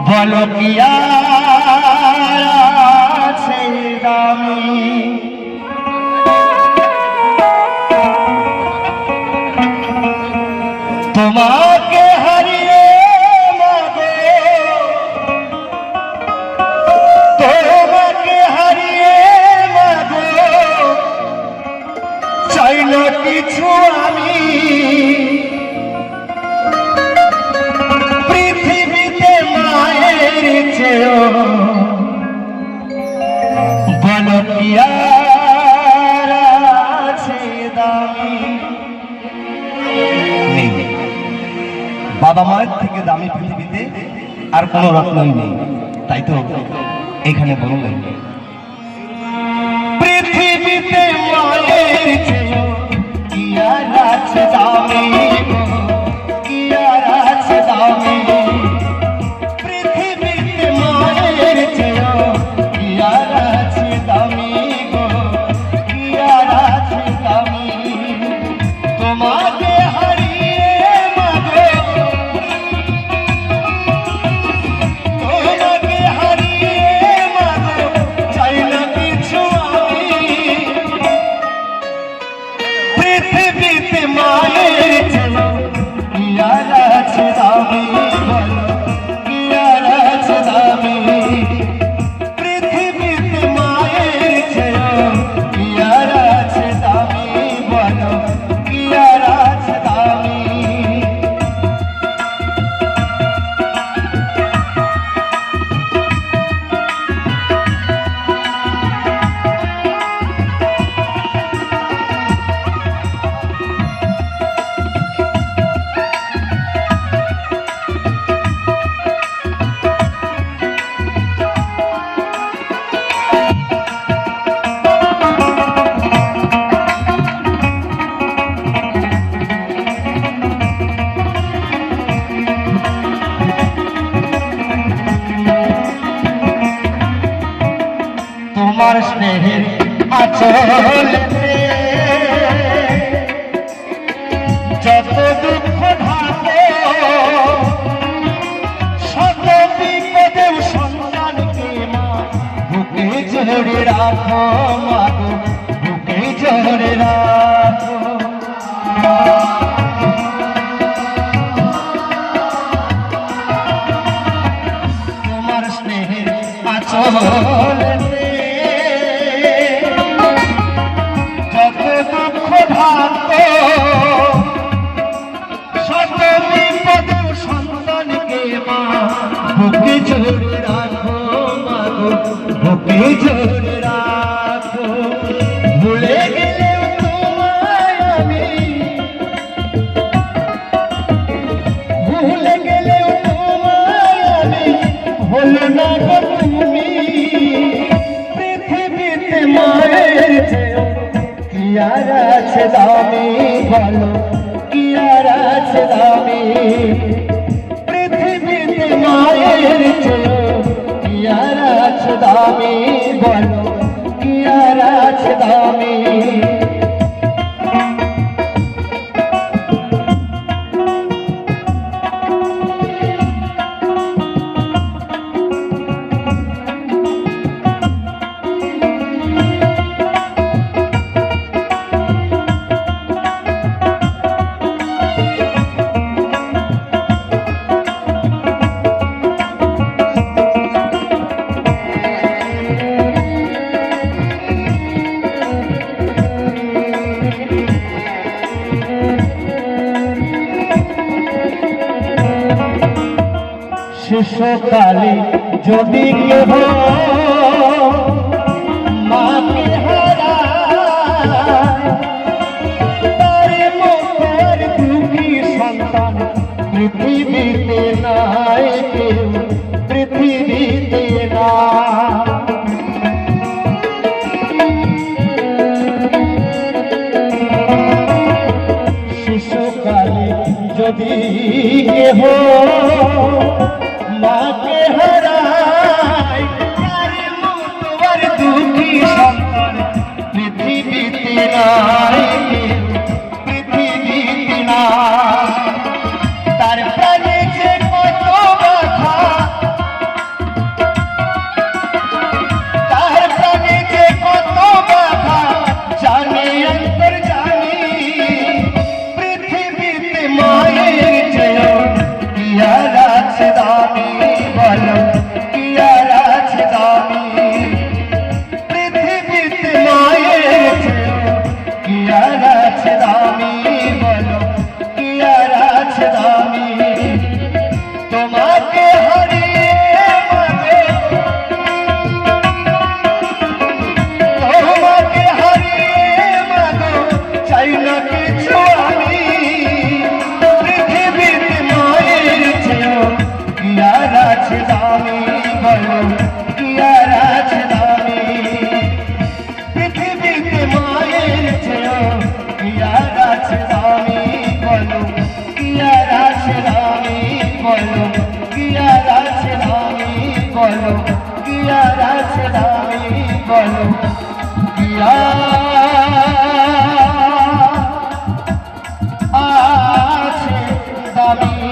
বলো কি আর আছে দামি তোমাকে হারিয়ে মাগো, তোমাকে হারিয়ে মাগো, চাই না কিছু আমি পৃথিবীতে মায়ের চেয়েও। বলো কি আর আছে দামি? বাবা মায়ের থেকে দামি পৃথিবীতে আর কোনো রত্নই নেই। তাই তো এখানে বললেন পৃথিবীতে মায়ের চেয়েও কি আর আছে দামি, কি আর আছে দামি? পৃথিবীতে মায়ের চেয়েও কি আর আছে দামি গো, কি আর আছে দামি? তোমাকে হারিয়ে মাগো, তোমাকে হারিয়ে মাগো, চাই না কিছু আমি পৃথিবীতে মায়ের চেয়েও কি আর আছে দামি? বলো কি আর আছে দামি? পৃথিবীতে মায়ের চেয়েও কি আর আছে দামি? বলো কি আর আছে দামি? তোমার স্নেহের আঁচলেতে যত দুঃখ ঢাকে, শত বিপদেও সন্তানকে মা বুকে জড়ে রাখো, মাগো বুকে জড়ে রাখো। তোমার স্নেহের আঁচলেতে যত দুঃখ ঢাকো, শত বিপদেও সন্তানকে মা বুকে জড়ে রাখো, মাগো বুকে জড়ে রাখো। ভুলে গেলেও তোমায় আমি, ভুলে গেলেও তোমায় আমি, ভুলো না গো তুমি পৃথিবীতে মায়ের চেয়েও কি আর আছে দামি? বলো কি আর আছে দামি? পৃথিবীতে মায়ের চেয়েও কি আর আছে দামি? বলো কি আর আছে দামি? শিশুকালে যদি কেহ মাকে হারায়, তার মতো আর দুঃখী সন্তান পৃথিবীতে নাই কেউ, পৃথিবীতে নাই। শিশুকালে যদি কেহ মাকে হারায়, তার মতো আর দুঃখী সন্তান পৃথিবীতে নাই, পৃথিবীতে নাই। বলো কি আর আছে দামি বলো কি আর আছে দামি বলো কি আর আছে দামি